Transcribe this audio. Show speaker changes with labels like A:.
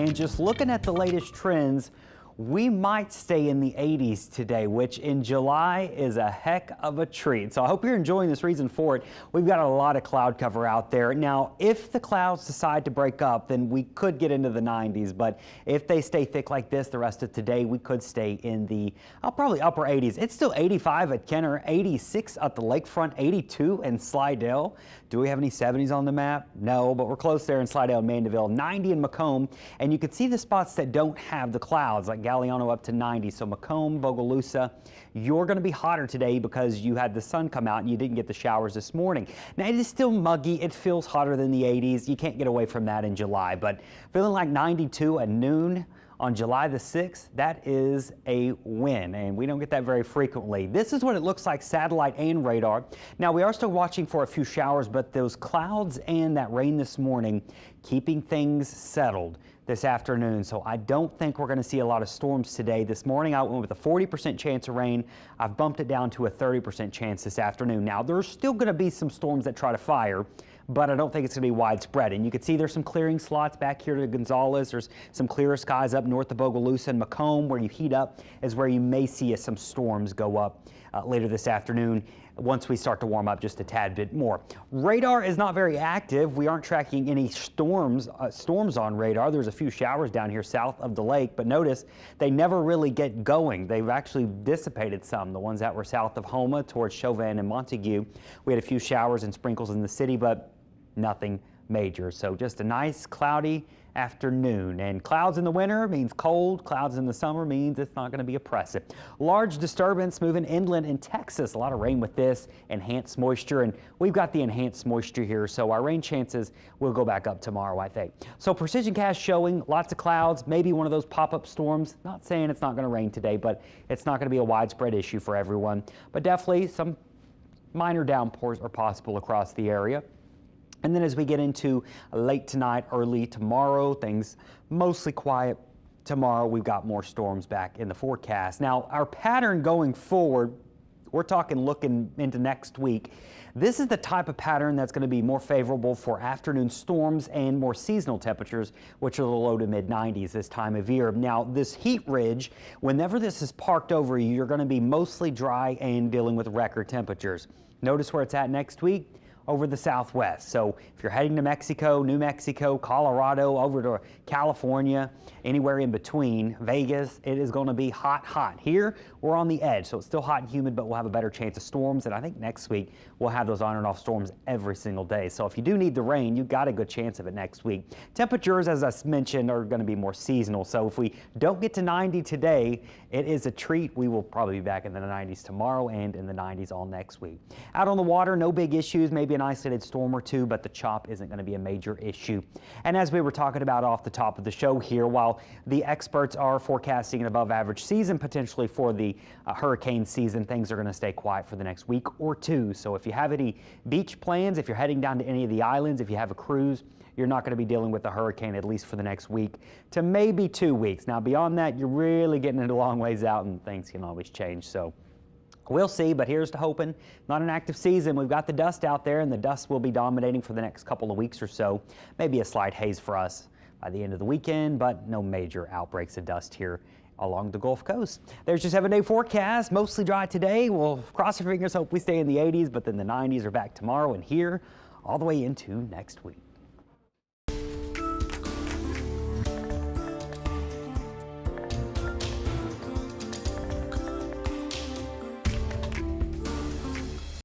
A: And just looking at the latest trends, we might stay in the 80s today, which in July is a heck of a treat. So I hope you're enjoying this reason for it. We've got a lot of cloud cover out there. Now, if the clouds decide to break up, then we could get into the 90s. But if they stay thick like this the rest of today, we could stay in the probably upper 80s. It's still 85 at Kenner, 86 at the lakefront, 82 in Slidell. Do we have any 70s on the map? No, but we're close there in Slidell and Mandeville, 90 in Macomb. And you can see the spots that don't have the clouds, like Galliano up to 90. So Macomb, Bogalusa, you're going to be hotter today because you had the sun come out and you didn't get the showers this morning. Now it is still muggy. It feels hotter than the 80s. You can't get away from that in July, but feeling like 92 at noon on July the 6th, that is a win, and we don't get that very frequently. This is what it looks like satellite and radar. Now, we are still watching for a few showers, but those clouds and that rain this morning keeping things settled this afternoon. So I don't think we're going to see a lot of storms today. This morning I went with a 40% chance of rain. I've bumped it down to a 30% chance this afternoon. Now, there's still going to be some storms that try to fire, but I don't think it's going to be widespread. And you can see there's some clearing slots back here to Gonzales. There's some clearer skies up north of Bogalusa and Macomb. Where you heat up is where you may see some storms go up later this afternoon once we start to warm up just a tad bit more. Radar is not very active. We aren't tracking any storms on radar. There's a few showers down here south of the lake, but notice they never really get going. They've actually dissipated some. The ones that were south of Houma towards Chauvin and Montague, we had a few showers and sprinkles in the city, but nothing major. So just a nice cloudy afternoon, and clouds in the winter means cold. Clouds in the summer means it's not going to be oppressive. Large disturbance moving inland in Texas. A lot of rain with this enhanced moisture, and we've got the enhanced moisture here, so our rain chances will go back up tomorrow, I think. So precision cast showing lots of clouds, maybe one of those pop-up storms. Not saying it's not going to rain today, but it's not going to be a widespread issue for everyone, but definitely some minor downpours are possible across the area. And then as we get into late tonight, early tomorrow, things mostly quiet. Tomorrow, we've got more storms back in the forecast. Now, our pattern going forward, we're talking looking into next week. This is the type of pattern that's going to be more favorable for afternoon storms and more seasonal temperatures, which are the low to mid 90s this time of year. Now, this heat ridge, whenever this is parked over you, you're going to be mostly dry and dealing with record temperatures. Notice where it's at next week. Over the southwest. So if you're heading to Mexico, New Mexico, Colorado, over to California, anywhere in between, Vegas, it is going to be hot, hot. Here, we're on the edge, so it's still hot and humid, but we'll have a better chance of storms. And I think next week, we'll have those on and off storms every single day. So if you do need the rain, you've got a good chance of it next week. Temperatures, as I mentioned, are going to be more seasonal. So if we don't get to 90 today, it is a treat. We will probably be back in the 90s tomorrow and in the 90s all next week. Out on the water, no big issues, maybe an isolated storm or two, but the chop isn't going to be a major issue. And as we were talking about off the top of the show here, while the experts are forecasting an above average season potentially for the hurricane season, things are going to stay quiet for the next week or two. So if you have any beach plans, if you're heading down to any of the islands, if you have a cruise, you're not going to be dealing with a hurricane at least for the next week to maybe 2 weeks. Now beyond that, you're really getting into a long ways out and things can always change. So we'll see, but here's to hoping. Not an active season. We've got the dust out there, and the dust will be dominating for the next couple of weeks or so. Maybe a slight haze for us by the end of the weekend, but no major outbreaks of dust here along the Gulf Coast. There's your 7-day forecast. Mostly dry today. We'll cross your fingers, hope we stay in the 80s, but then the 90s are back tomorrow and here all the way into next week.